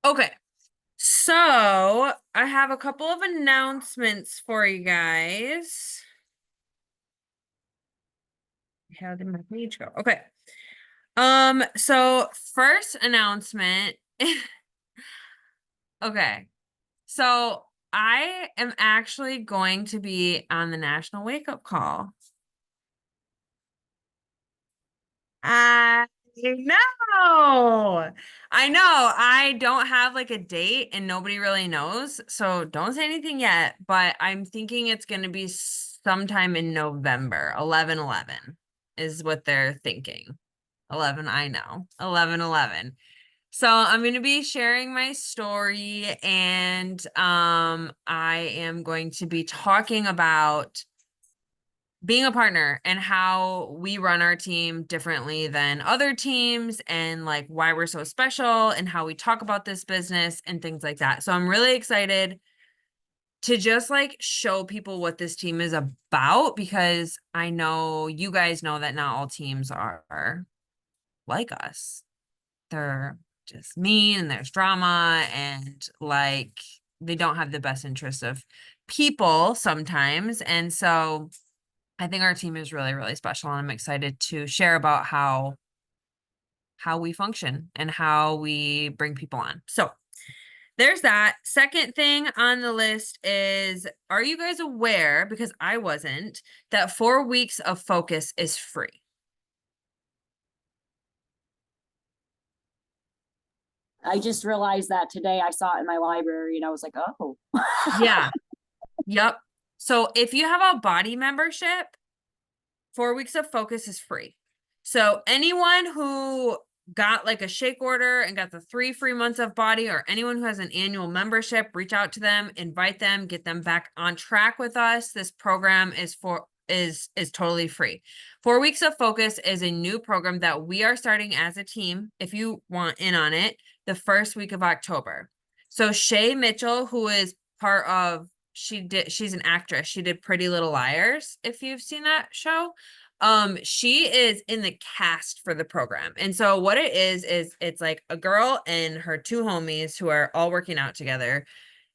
Okay. So I have a couple of announcements for you guys. How did my page go? Okay. So first announcement. Okay. So I am actually going to be on the National Wake Up Call. I know. I know. I don't have like a date and nobody really knows. So don't say anything yet, but I'm thinking it's going to be sometime in November. 11/11 is what they're thinking. 11, I know. 11/11. So I'm going to be sharing my story and I am going to be talking about being a partner and how we run our team differently than other teams and like why we're so special and how we talk about this business and things like that. So I'm really excited to just like show people what this team is about because I know you guys know that not all teams are like us. They're just mean and there's drama and like they don't have the best interests of people sometimes. And so I think our team is really, really special, and I'm excited to share about how we function and how we bring people on. So there's that. Second thing on the list is, are you guys aware, because I wasn't, that 4 weeks of focus is free? I just realized that today. I saw it in my library and I was like, oh. Yeah. Yep. So if you have a body membership, 4 weeks of focus is free. So anyone who got like a shake order and got the 3 free months of body, or anyone who has an annual membership, reach out to them, invite them, get them back on track with us. This program is totally free. 4 weeks of focus is a new program that we are starting as a team. If you want in on it, the first week of October. So Shay Mitchell, who is part of she's an actress. She did Pretty Little Liars, if you've seen that show. She is in the cast for the program. And so what it is it's like a girl and her 2 homies who are all working out together.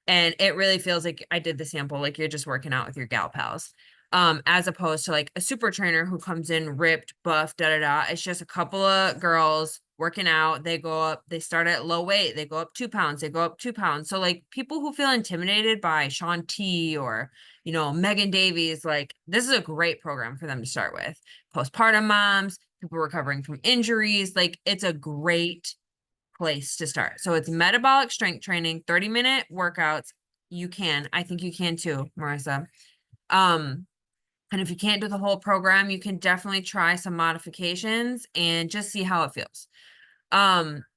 And it really feels like I did the sample, like you're just working out with your gal pals. As opposed to like a super trainer who comes in ripped, buff, da da da. It's just a couple of girls working out. They go up, they start at low weight, they go up 2 pounds, they go up 2 pounds. So like people who feel intimidated by Shaun T or Megan Davies, like this is a great program for them to start with. Postpartum moms, people recovering from injuries, like it's a great place to start. So it's metabolic strength training, 30-minute workouts. I think you can too, Marissa. And if you can't do the whole program, you can definitely try some modifications and just see how it feels.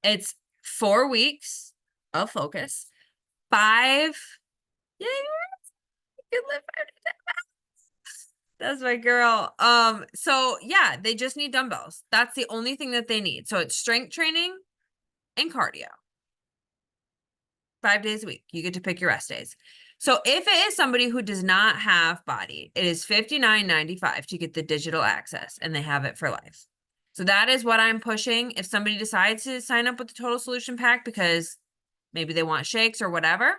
It's 4 weeks of focus, 5. Yeah, you can live 5 to 10 pounds. That's my girl. So yeah, they just need dumbbells. That's the only thing that they need. So it's strength training and cardio. 5 days a week. You get to pick your rest days. So if it is somebody who does not have body, it is $59.95 to get the digital access, and they have it for life. So that is what I'm pushing. If somebody decides to sign up with the Total Solution Pack because maybe they want shakes or whatever,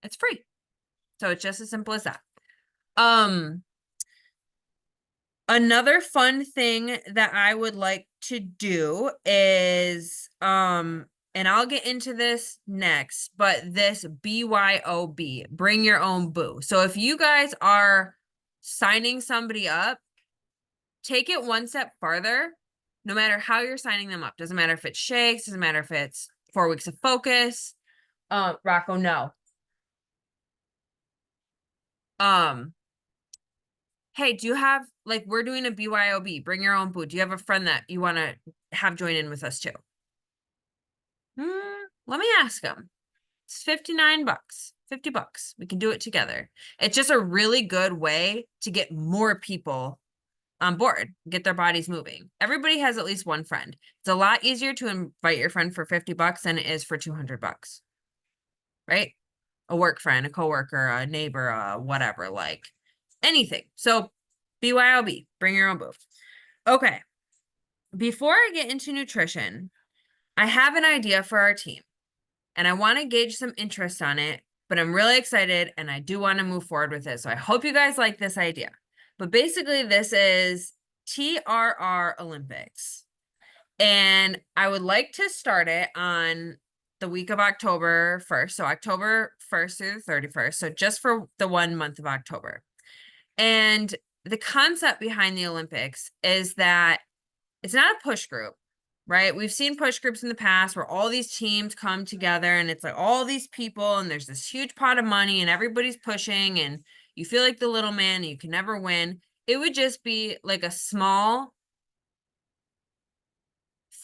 it's free. So it's just as simple as that. Another fun thing that I would like to do is and I'll get into this next, but this BYOB, bring your own boo. So if you guys are signing somebody up, take it one step farther, no matter how you're signing them up. Doesn't matter if it's shakes, doesn't matter if it's 4 weeks of focus. Rocco, no. Um, hey, do you have, like, we're doing a BYOB, bring your own boo. Do you have a friend that you want to have join in with us too? Let me ask them. It's $59, $50. We can do it together. It's just a really good way to get more people on board, get their bodies moving. Everybody has at least one friend. It's a lot easier to invite your friend for $50 than it is for $200, right? A work friend, a coworker, a neighbor, whatever, like anything. So BYOB, bring your own boo. Okay. Before I get into nutrition, I have an idea for our team. and I want to gauge some interest on it, but I'm really excited and I do want to move forward with it. So I hope you guys like this idea. But basically, this is TRR Olympics. And I would like to start it on the week of October 1st. So October 1st through the 31st. So just for the 1 month of October. And the concept behind the Olympics is that it's not a push group, right? We've seen push groups in the past where all these teams come together and it's like all these people and there's this huge pot of money and everybody's pushing and you feel like the little man and you can never win. It would just be like a small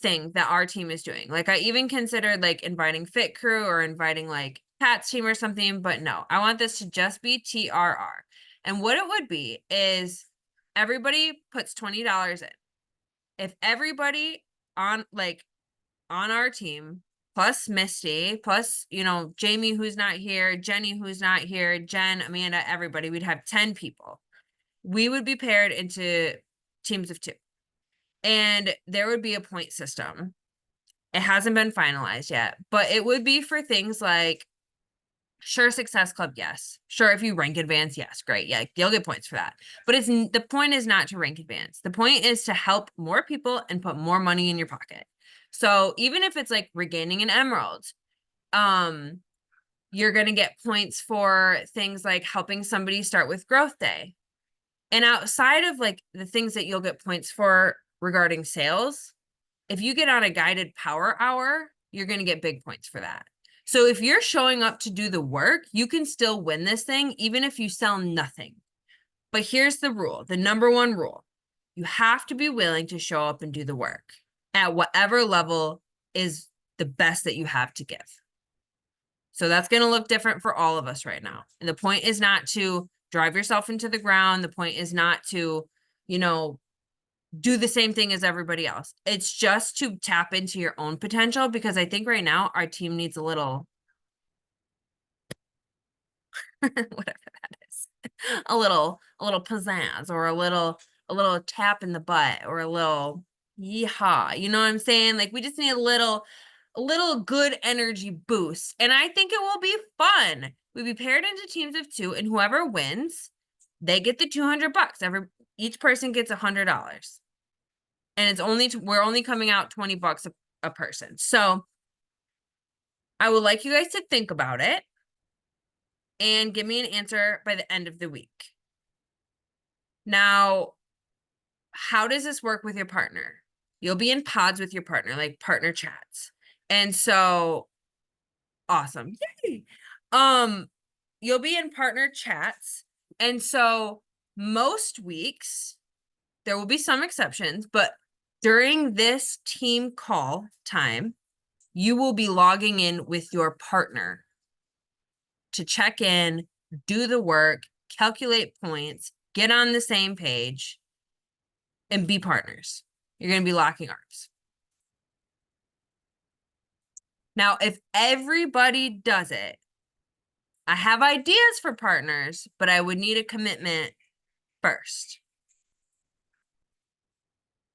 thing that our team is doing. Like I even considered like inviting Fit Crew or inviting like Pat's team or something, but no, I want this to just be TRR. And what it would be is everybody puts $20 in. If everybody on our team, plus Misty, plus, Jamie, who's not here, Jenny, who's not here, Jen, Amanda, everybody, we'd have 10 people. We would be paired into teams of 2. And there would be a point system. It hasn't been finalized yet, but it would be for things like, sure, Success Club, yes. Sure, if you rank advance, yes, great. Yeah, you'll get points for that. But the point is not to rank advance. The point is to help more people and put more money in your pocket. So even if it's like regaining an emerald, you're going to get points for things like helping somebody start with growth day. And outside of like the things that you'll get points for regarding sales, if you get on a guided power hour, you're going to get big points for that. So if you're showing up to do the work, you can still win this thing, even if you sell nothing. But here's the rule, the number 1 rule. You have to be willing to show up and do the work at whatever level is the best that you have to give. So that's going to look different for all of us right now. And the point is not to drive yourself into the ground. The point is not to, do the same thing as everybody else. It's just to tap into your own potential, because I think right now our team needs a little, whatever that is, a little pizzazz, or a little tap in the butt, or a little yeehaw. You know what I'm saying? Like we just need a little good energy boost. And I think it will be fun. We'll be paired into teams of 2, and whoever wins, they get the $200. Each person gets $100. And we're only coming out $20 a person. So I would like you guys to think about it and give me an answer by the end of the week. Now, how does this work with your partner? You'll be in pods with your partner, like partner chats. And so awesome. Yay. You'll be in partner chats. And so most weeks, there will be some exceptions, but during this team call time, you will be logging in with your partner to check in, do the work, calculate points, get on the same page, and be partners. You're going to be locking arms. Now, if everybody does it, I have ideas for partners, but I would need a commitment first.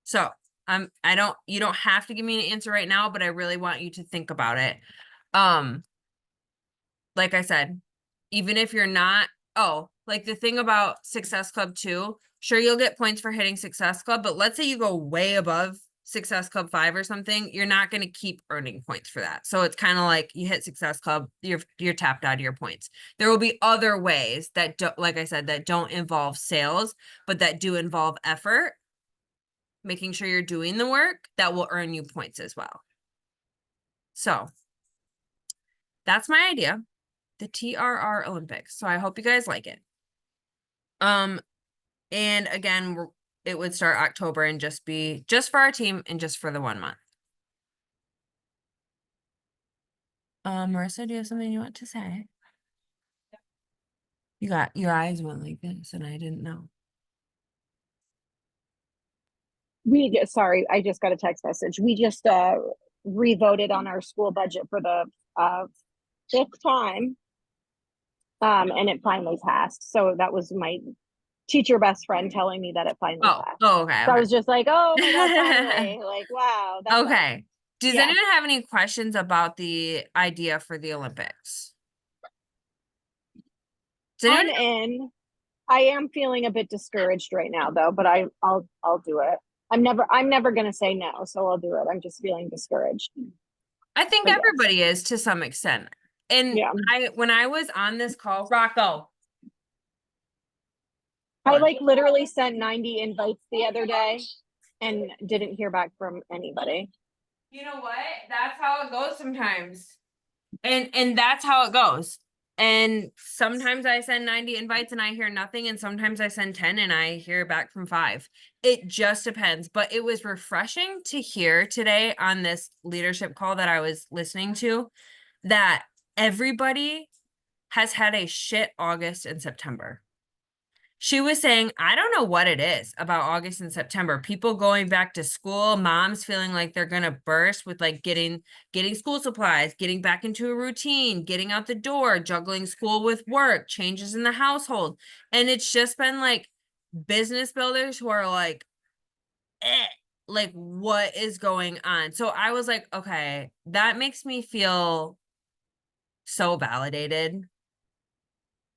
So you don't have to give me an answer right now, but I really want you to think about it. Like I said, even if you're not, like the thing about Success Club 2, sure, you'll get points for hitting Success Club, but let's say you go way above Success Club 5 or something, you're not going to keep earning points for that. So it's kind of like you hit Success Club, you're tapped out of your points. There will be other ways that like I said, that don't involve sales, but that do involve effort, making sure you're doing the work, that will earn you points as well. So that's my idea, the TRR Olympics. So I hope you guys like it. And again, it would start October and just be just for our team and just for the 1 month. Marissa, do you have something you want to say? You got your eyes went like this and I didn't know. Sorry, I just got a text message. We just revoted on our school budget for the 5th time. And it finally passed. So that was my teacher best friend telling me that it finally passed. Oh, okay. So I was just like, oh my God, finally. Like, wow. Okay. Does Yeah. anyone have any questions about the idea for the Olympics? Does I'm anyone in. I am feeling a bit discouraged right now though, but I'll do it. I'm never gonna say no, so I'll do it. I'm just feeling discouraged. I think But yes. everybody is to some extent. And Yeah. when I was on this call, Rocco. I Hold on. like literally sent 90 invites the other day and didn't hear back from anybody. You know what? That's how it goes sometimes. And that's how it goes. And sometimes I send 90 invites and I hear nothing, and sometimes I send 10 and I hear back from 5. It just depends. But it was refreshing to hear today on this leadership call that I was listening to that everybody has had a shit August and September. She was saying, I don't know what it is about August and September. People going back to school, moms feeling like they're going to burst with like getting school supplies, getting back into a routine, getting out the door, juggling school with work, changes in the household. And it's just been like business builders who are like, like what is going on? So I was like, okay, that makes me feel so validated.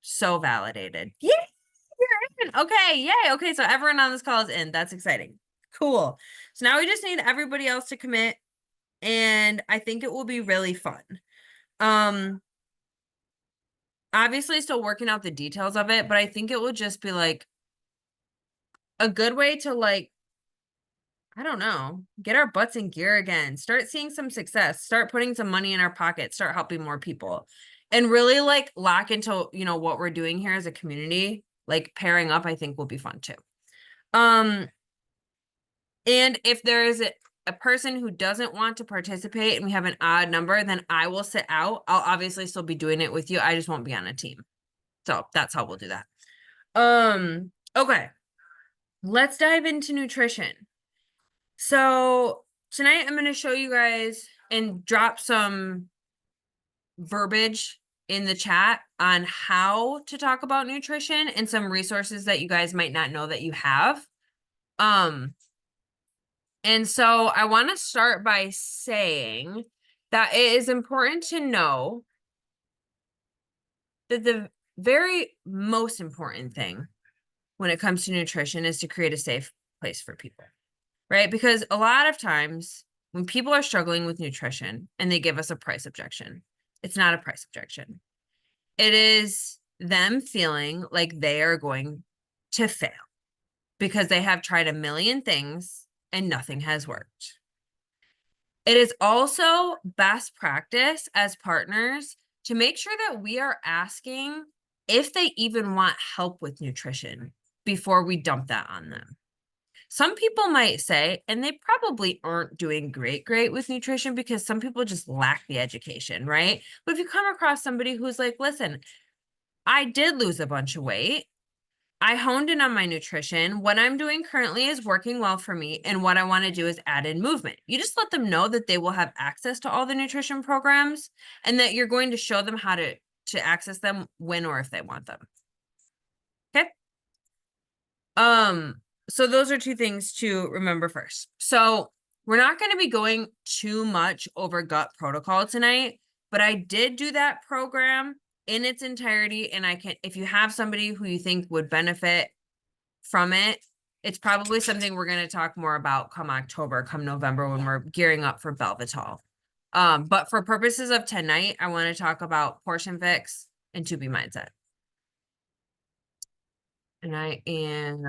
So validated. Yeah. Okay, yay. Okay, so everyone on this call is in. That's exciting. Cool. So now we just need everybody else to commit, and I think it will be really fun. Obviously still working out the details of it, but I think it will just be like a good way to like, I don't know, get our butts in gear again, start seeing some success, start putting some money in our pocket, start helping more people, and really like lock into, you know, what we're doing here as a community. Like pairing up, I think will be fun too. And if there is a person who doesn't want to participate and we have an odd number, then I will sit out. I'll obviously still be doing it with you. I just won't be on a team. So that's how we'll do that. Okay. Let's dive into nutrition. So tonight I'm going to show you guys and drop some verbiage in the chat on how to talk about nutrition and some resources that you guys might not know that you have. And so I want to start by saying that it is important to know that the very most important thing when it comes to nutrition is to create a safe place for people, right? Because a lot of times when people are struggling with nutrition and they give us a price objection, it's not a price objection. It is them feeling like they are going to fail because they have tried a million things and nothing has worked. It is also best practice as partners to make sure that we are asking if they even want help with nutrition before we dump that on them. Some people might say, and they probably aren't doing great with nutrition because some people just lack the education, right? But if you come across somebody who's like, listen, I did lose a bunch of weight. I honed in on my nutrition. What I'm doing currently is working well for me. And what I want to do is add in movement. You just let them know that they will have access to all the nutrition programs and that you're going to show them how to access them when or if they want them. Okay. So those are two things to remember first. So we're not going to be going too much over gut protocol tonight, but I did do that program in its entirety. And I can, if you have somebody who you think would benefit from it, it's probably something we're going to talk more about come October, come November, when we're gearing up for Belvital. But for purposes of tonight, I want to talk about portion fix and to be mindset. And I am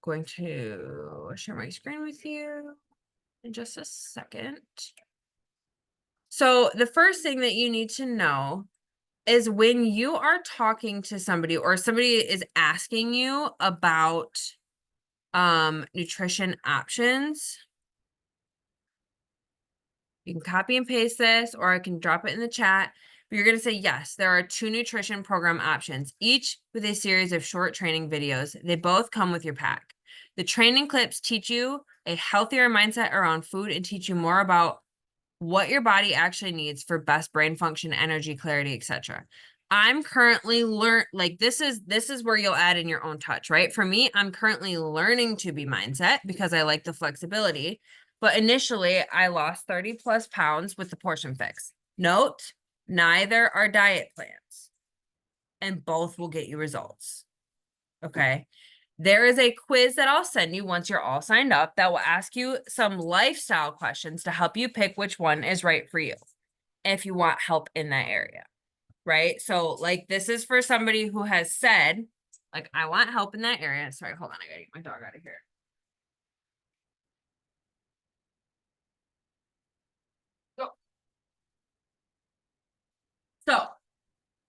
going to share my screen with you in just a second. So the first thing that you need to know is when you are talking to somebody or somebody is asking you about nutrition options, you can copy and paste this, or I can drop it in the chat. But you're going to say, yes, there are 2 nutrition program options, each with a series of short training videos. They both come with your pack. The training clips teach you a healthier mindset around food and teach you more about what your body actually needs for best brain function, energy, clarity, etc. I'm currently this is where you'll add in your own touch, right? For me, I'm currently learning to be mindset because I like the flexibility, But initially I lost 30 plus pounds with the portion fix. Note, neither are diet plans, and both will get you results. Okay. There is a quiz that I'll send you once you're all signed up that will ask you some lifestyle questions to help you pick which one is right for you if you want help in that area. Right. So like this is for somebody who has said, like, I want help in that area. Sorry, hold on. I gotta get my dog out of here. Go. So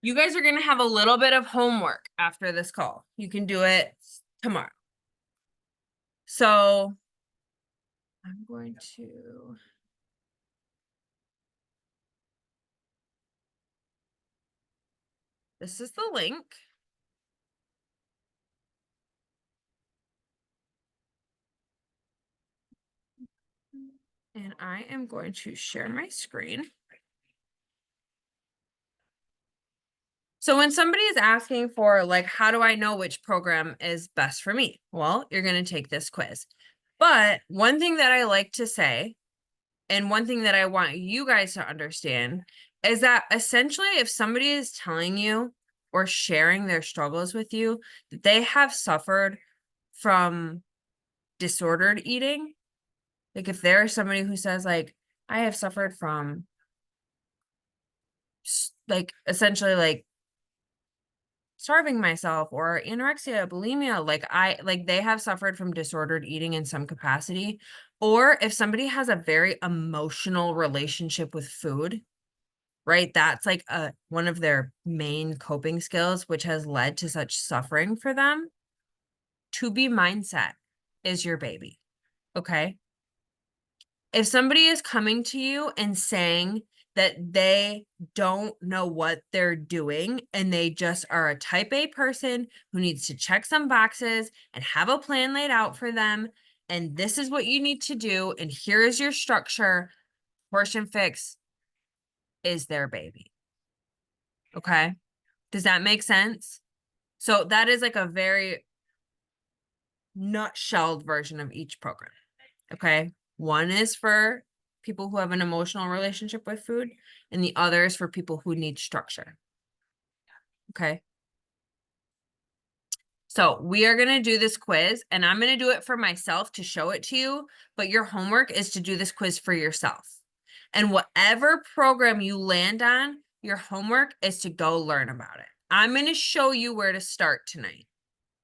you guys are going to have a little bit of homework after this call. You can do it tomorrow. So I'm going to. This is the link. And I am going to share my screen. So when somebody is asking for like, how do I know which program is best for me? Well, you're going to take this quiz. But one thing that I like to say, and one thing that I want you guys to understand is that essentially if somebody is telling you or sharing their struggles with you, that they have suffered from disordered eating. Like if there is somebody who says like, I have suffered from like essentially like starving myself or anorexia, bulimia, like they have suffered from disordered eating in some capacity. Or if somebody has a very emotional relationship with food, right? That's like one of their main coping skills, which has led to such suffering for them. To be mindset is your baby. Okay. If somebody is coming to you and saying that they don't know what they're doing and they just are a type A person who needs to check some boxes and have a plan laid out for them, and this is what you need to do, and here is your structure, portion fix is their baby. Okay. Does that make sense? So that is like a very nutshelled version of each program. Okay. One is for people who have an emotional relationship with food, and the other is for people who need structure. Okay. So we are going to do this quiz, and I'm going to do it for myself to show it to you, but your homework is to do this quiz for yourself. And whatever program you land on, your homework is to go learn about it. I'm going to show you where to start tonight.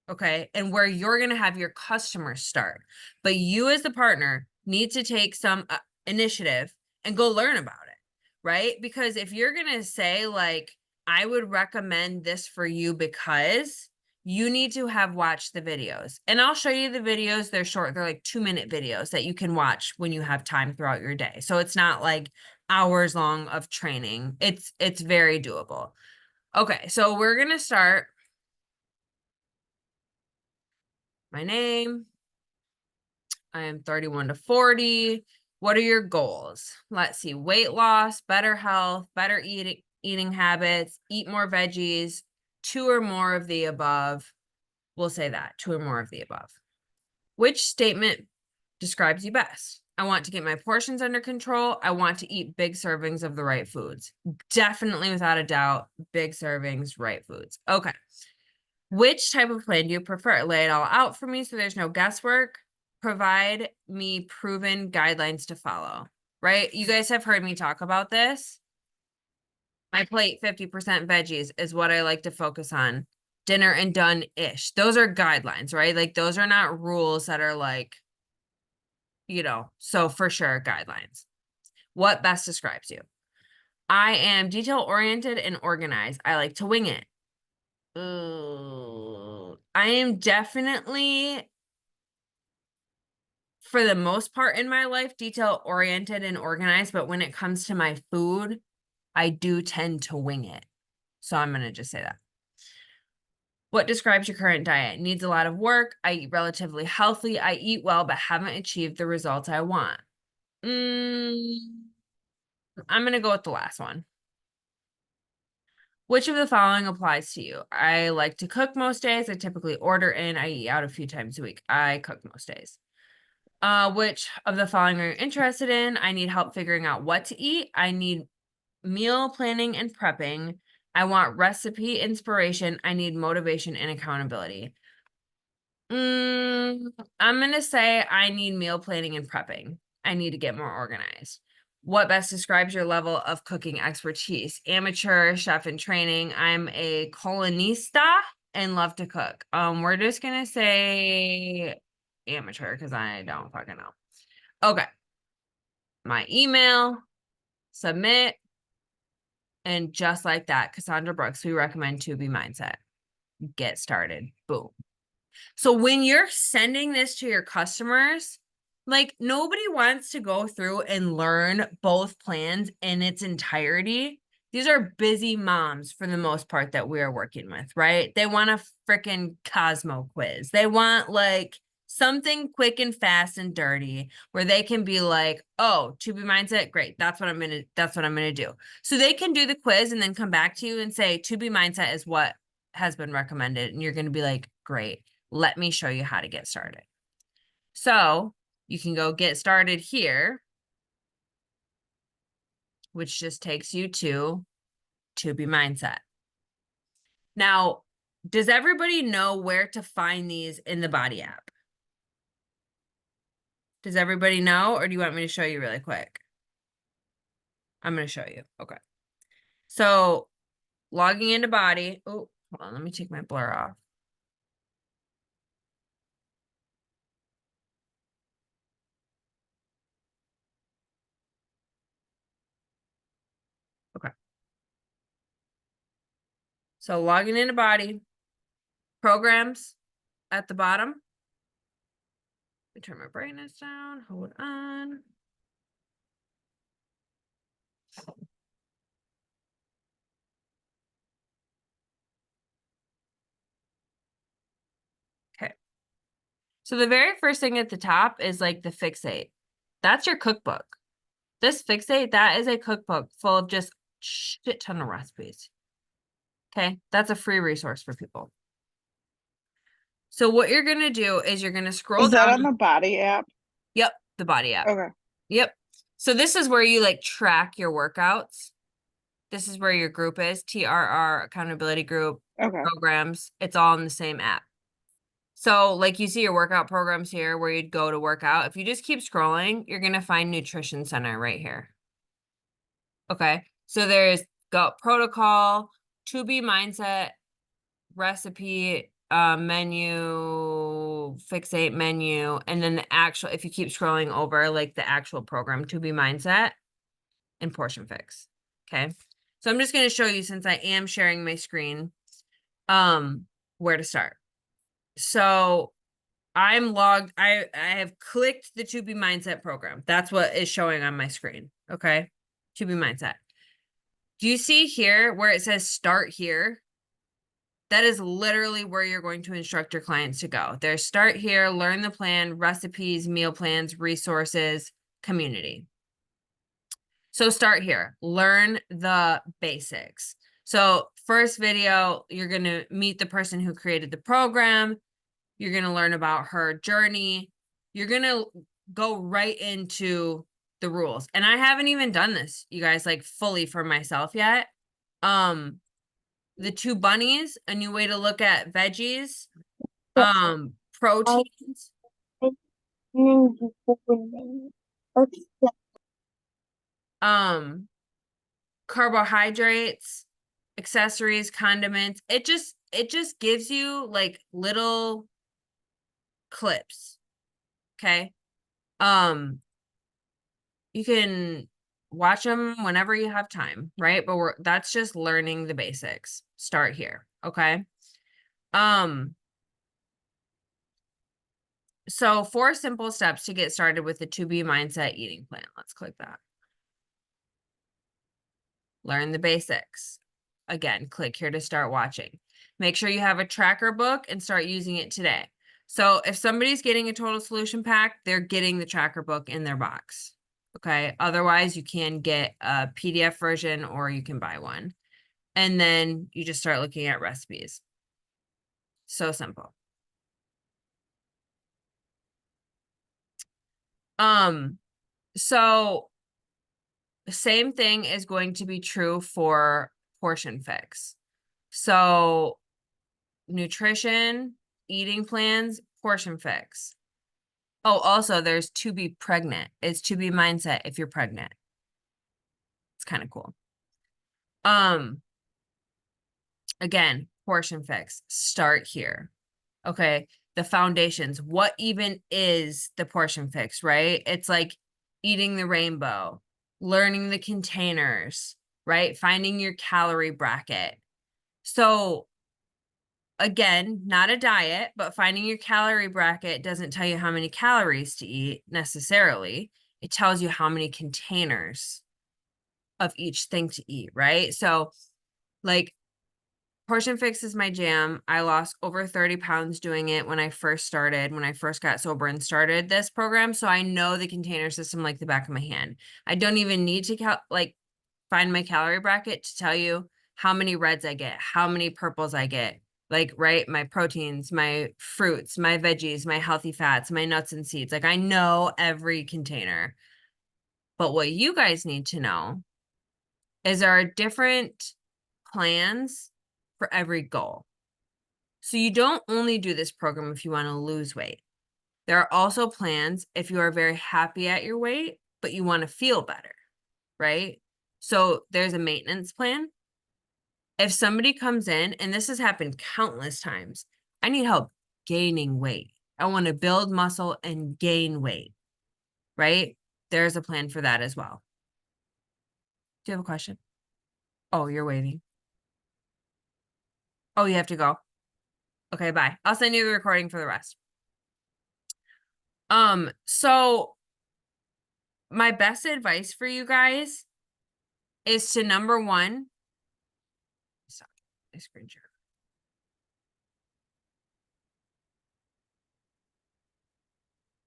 Okay. And where you're going to have your customers start. But you as the partner need to take some initiative and go learn about it. Right. Because if you're going to say like, I would recommend this for you because you need to have watched the videos, and I'll show you the videos. They're short. They're like 2-minute videos that you can watch when you have time throughout your day. So it's not like hours long of training. It's very doable. Okay. So we're going to start. My name. I am 31 to 40. What are your goals? Let's see. Weight loss, better health, better eating habits, eat more veggies, 2 or more of the above. We'll say that, 2 or more of the above. Which statement describes you best? I want to get my portions under control. I want to eat big servings of the right foods. Definitely, without a doubt, big servings, right foods. Okay. Which type of plan do you prefer? Lay it all out for me so there's no guesswork. Provide me proven guidelines to follow, right? You guys have heard me talk about this. My plate 50% veggies is what I like to focus on. Dinner and done-ish. Those are guidelines, right? Like those are not rules that are like, so for sure guidelines. What best describes you? I am detail-oriented and organized. I like to wing it. I am definitely, for the most part in my life, detail oriented and organized, but when it comes to my food, I do tend to wing it. So I'm going to just say that. What describes your current diet? Needs a lot of work. I eat relatively healthy. I eat well, but haven't achieved the results I want. I'm going to go with the last one. Which of the following applies to you? I like to cook most days. I typically order in. I eat out a few times a week. I cook most days. Which of the following are you interested in? I need help figuring out what to eat. I need meal planning and prepping. I want recipe inspiration. I need motivation and accountability. I'm gonna say I need meal planning and prepping. I need to get more organized. What best describes your level of cooking expertise? Amateur, chef in training. I'm a colonista and love to cook. We're just gonna say amateur because I don't fucking know. Okay. My email, submit, and just like that, Cassandra Brooks, we recommend 2B Mindset. Get started. Boom. So when you're sending this to your customers, like nobody wants to go through and learn both plans in its entirety. These are busy moms for the most part that we are working with, right? They want a freaking Cosmo quiz. They want like something quick and fast and dirty where they can be like, oh, 2B Mindset, great. That's what I'm gonna do. So they can do the quiz and then come back to you and say 2B Mindset is what has been recommended. And you're gonna be like, great. Let me show you how to get started. So you can go get started here, which just takes you to 2B Mindset. Now, does everybody know where to find these in the Body app? Does everybody know, or do you want me to show you really quick? I'm going to show you. Okay. So logging into Body. Oh, hold on. Let me take my blur off. Okay. So logging into Body, programs at the bottom. Let me turn my brightness down. Hold on. Okay. So the very first thing at the top is like the Fixate. That's your cookbook. This Fixate, that is a cookbook full of just shit ton of recipes. Okay, that's a free resource for people. So what you're gonna do is you're gonna scroll Is that down. on the Body app? Yep, the Body app. Okay. Yep. So this is where you like track your workouts. This is where your group is, TRR accountability group, Okay. programs. It's all in the same app. So like you see your workout programs here where you'd go to work out. If you just keep scrolling, you're going to find Nutrition Center right here. Okay. So there's gut protocol, 2B Mindset, recipe, menu, Fixate menu, and then the actual, if you keep scrolling over, like the actual program, 2B Mindset and Portion Fix. Okay. So I'm just going to show you, since I am sharing my screen, where to start. So I'm logged. I have clicked the 2B Mindset program. That's what is showing on my screen. Okay. 2B Mindset. Do you see here where it says start here? That is literally where you're going to instruct your clients to go. There's start here, learn the plan, recipes, meal plans, resources, community. So start here, learn the basics. So first video, you're going to meet the person who created the program. You're going to learn about her journey. You're going to go right into the rules. And I haven't even done this, you guys, like fully for myself yet. The 2 bunnies, a new way to look at veggies, proteins, carbohydrates, accessories, condiments. It just gives you like little clips. Okay. You can watch them whenever you have time, right? But that's just learning the basics. Start here. Okay. So 4 simple steps to get started with the 2B Mindset eating plan. Let's click that. Learn the basics. Again, click here to start watching. Make sure you have a tracker book and start using it today. So if somebody's getting a total solution pack, they're getting the tracker book in their box. Okay. Otherwise, you can get a PDF version or you can buy one. And then you just start looking at recipes. So simple. So the same thing is going to be true for portion fix. So nutrition, eating plans, portion fix. Oh, also there's to be pregnant. It's to be mindset if you're pregnant. It's kind of cool. Again, portion fix. Start here. Okay. The foundations. What even is the portion fix, right? It's like eating the rainbow, learning the containers, right? Finding your calorie bracket. So again, not a diet, but finding your calorie bracket doesn't tell you how many calories to eat necessarily. It tells you how many containers of each thing to eat, right? So like portion fix is my jam. I lost over 30 pounds doing it when I first got sober and started this program. So I know the container system like the back of my hand. I don't even need to find my calorie bracket to tell you how many reds I get, how many purples I get, like, right, my proteins, my fruits, my veggies, my healthy fats, my nuts and seeds. Like I know every container. But what you guys need to know is there are different plans for every goal. So you don't only do this program if you want to lose weight. There are also plans if you are very happy at your weight, but you want to feel better, right? So there's a maintenance plan. If somebody comes in, and this has happened countless times, I need help gaining weight. I want to build muscle and gain weight, right? There's a plan for that as well. Do you have a question? Oh, you're waving. Oh, you have to go. Okay, bye. I'll send you the recording for the rest. So my best advice for you guys is to number one, sorry, my screen share.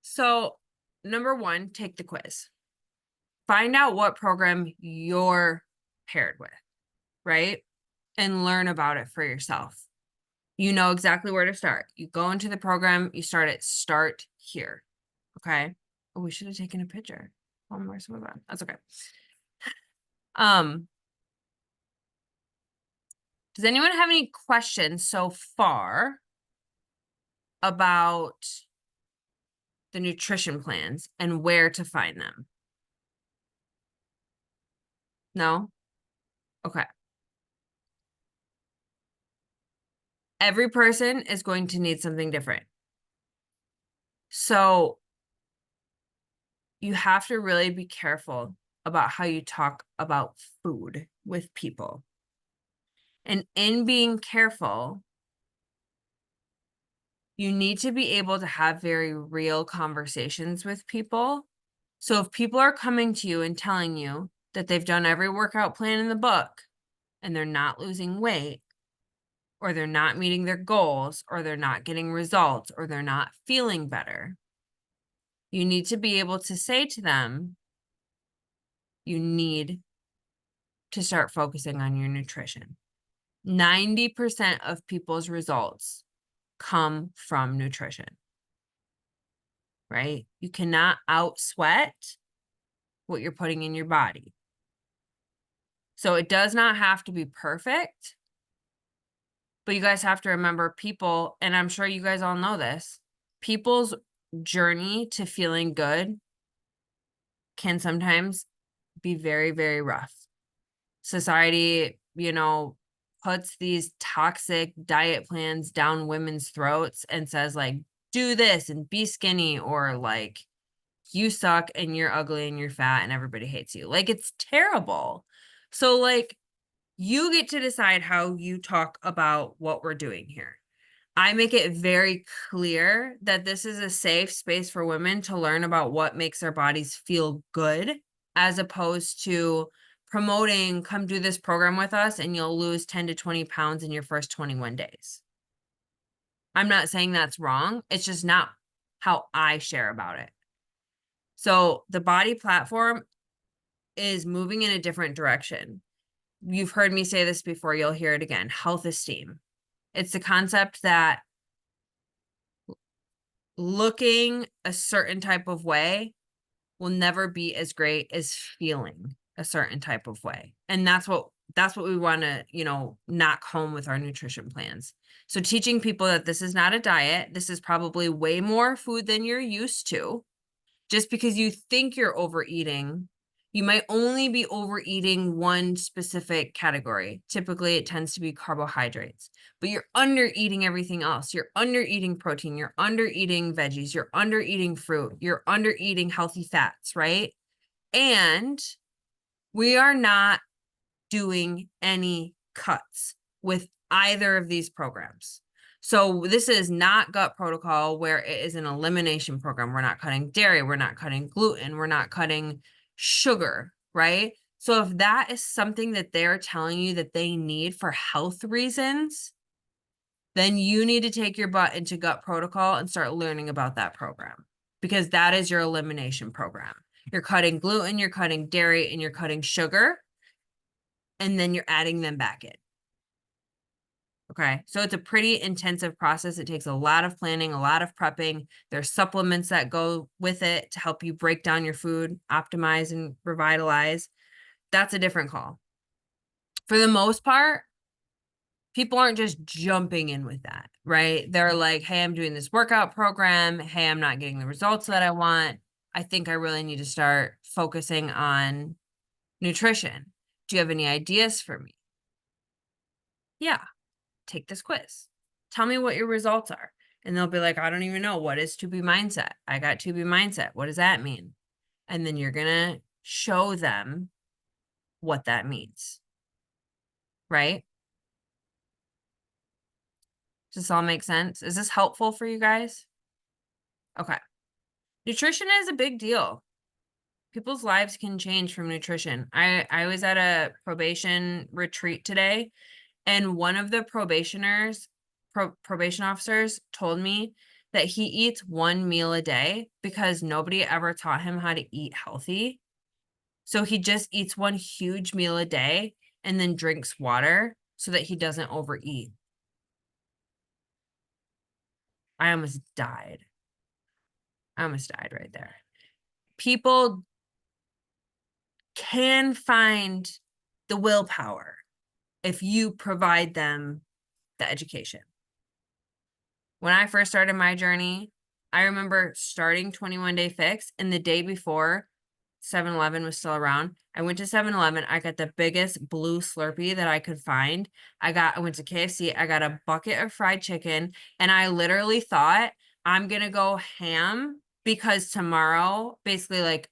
So number one, take the quiz. Find out what program you're paired with, right? And learn about it for yourself. You know exactly where to start. You go into the program, you start here. Okay. Oh, we should have taken a picture. Oh, where's some of that? That's okay. Does anyone have any questions so far about the nutrition plans and where to find them? No? Okay. Every person is going to need something different. So you have to really be careful about how you talk about food with people. And in being careful, you need to be able to have very real conversations with people. So if people are coming to you and telling you that they've done every workout plan in the book and they're not losing weight, or they're not meeting their goals, or they're not getting results, or they're not feeling better, you need to be able to say to them, you need to start focusing on your nutrition. 90% of people's results come from nutrition, right? You cannot out sweat what you're putting in your body. So it does not have to be perfect, but you guys have to remember people, and I'm sure you guys all know this, people's journey to feeling good can sometimes be very, very rough. Society, puts these toxic diet plans down women's throats and says like, do this and be skinny, or like, you suck and you're ugly and you're fat and everybody hates you. Like, it's terrible. So like, you get to decide how you talk about what we're doing here. I make it very clear that this is a safe space for women to learn about what makes their bodies feel good, as opposed to promoting, come do this program with us and you'll lose 10 to 20 pounds in your first 21 days. I'm not saying that's wrong. It's just not how I share about it. So the body platform is moving in a different direction. You've heard me say this before, you'll hear it again. Health esteem. It's the concept that looking a certain type of way will never be as great as feeling a certain type of way. And that's what we want to, you know, knock home with our nutrition plans. So teaching people that this is not a diet, this is probably way more food than you're used to. Just because you think you're overeating, you might only be overeating one specific category. Typically, it tends to be carbohydrates, but you're under eating everything else. You're under eating protein. You're under eating veggies. You're under eating fruit. You're under eating healthy fats, right? And we are not doing any cuts with either of these programs. So this is not gut protocol where it is an elimination program. We're not cutting dairy. We're not cutting gluten. We're not cutting sugar, right? So if that is something that they're telling you that they need for health reasons, then you need to take your butt into gut protocol and start learning about that program, because that is your elimination program. You're cutting gluten, you're cutting dairy, and you're cutting sugar, and then you're adding them back in. Okay, so it's a pretty intensive process. It takes a lot of planning, a lot of prepping. There's supplements that go with it to help you break down your food, optimize and revitalize. That's a different call. For the most part, people aren't just jumping in with that, right? They're like, hey, I'm doing this workout program. Hey, I'm not getting the results that I want. I think I really need to start focusing on nutrition. Do you have any ideas for me? Yeah. Take this quiz. Tell me what your results are. And they'll be like, I don't even know. What is 2B mindset? I got 2B mindset. What does that mean? And then you're going to show them what that means. Right? Does this all make sense? Is this helpful for you guys? Okay. Nutrition is a big deal. People's lives can change from nutrition. I was at a probation retreat today, and one of the probation officers told me that he eats one meal a day because nobody ever taught him how to eat healthy. So he just eats one huge meal a day and then drinks water so that he doesn't overeat. I almost died. Right there. People can find the willpower if you provide them the education. When I first started my journey, I remember starting 21 Day Fix, and the day before 7-Eleven was still around, I went to 7-Eleven. I got the biggest blue Slurpee that I could find. I went to KFC. I got a bucket of fried chicken, and I literally thought, I'm going to go ham because tomorrow, basically, like,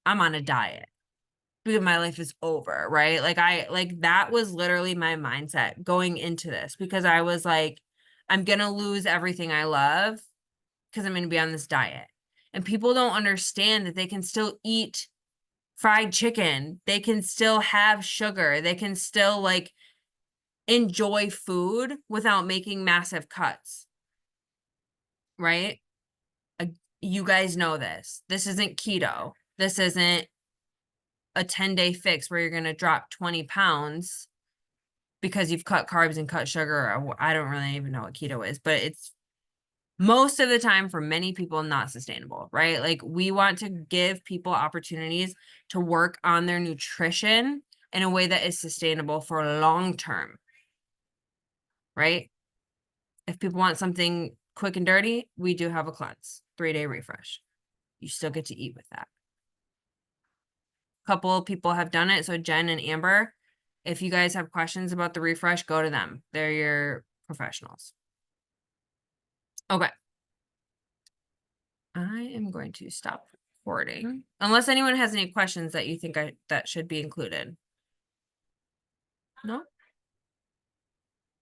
I'm on a diet because my life is over, right? Like that was literally my mindset going into this, because I was like, I'm going to lose everything I love because I'm going to be on this diet. And people don't understand that they can still eat fried chicken. They can still have sugar. They can still like enjoy food without making massive cuts. Right? You guys know this. This isn't keto. This isn't a 10-day fix where you're going to drop 20 pounds because you've cut carbs and cut sugar. I don't really even know what keto is, but it's most of the time for many people not sustainable, right? Like, we want to give people opportunities to work on their nutrition in a way that is sustainable for long term, right? If people want something quick and dirty, we do have a cleanse, 3-day refresh. You still get to eat with that. Couple of people have done it. So Jen and Amber, if you guys have questions about the refresh, go to them. They're your professionals. Okay. I am going to stop recording unless anyone has any questions that you think that should be included. No?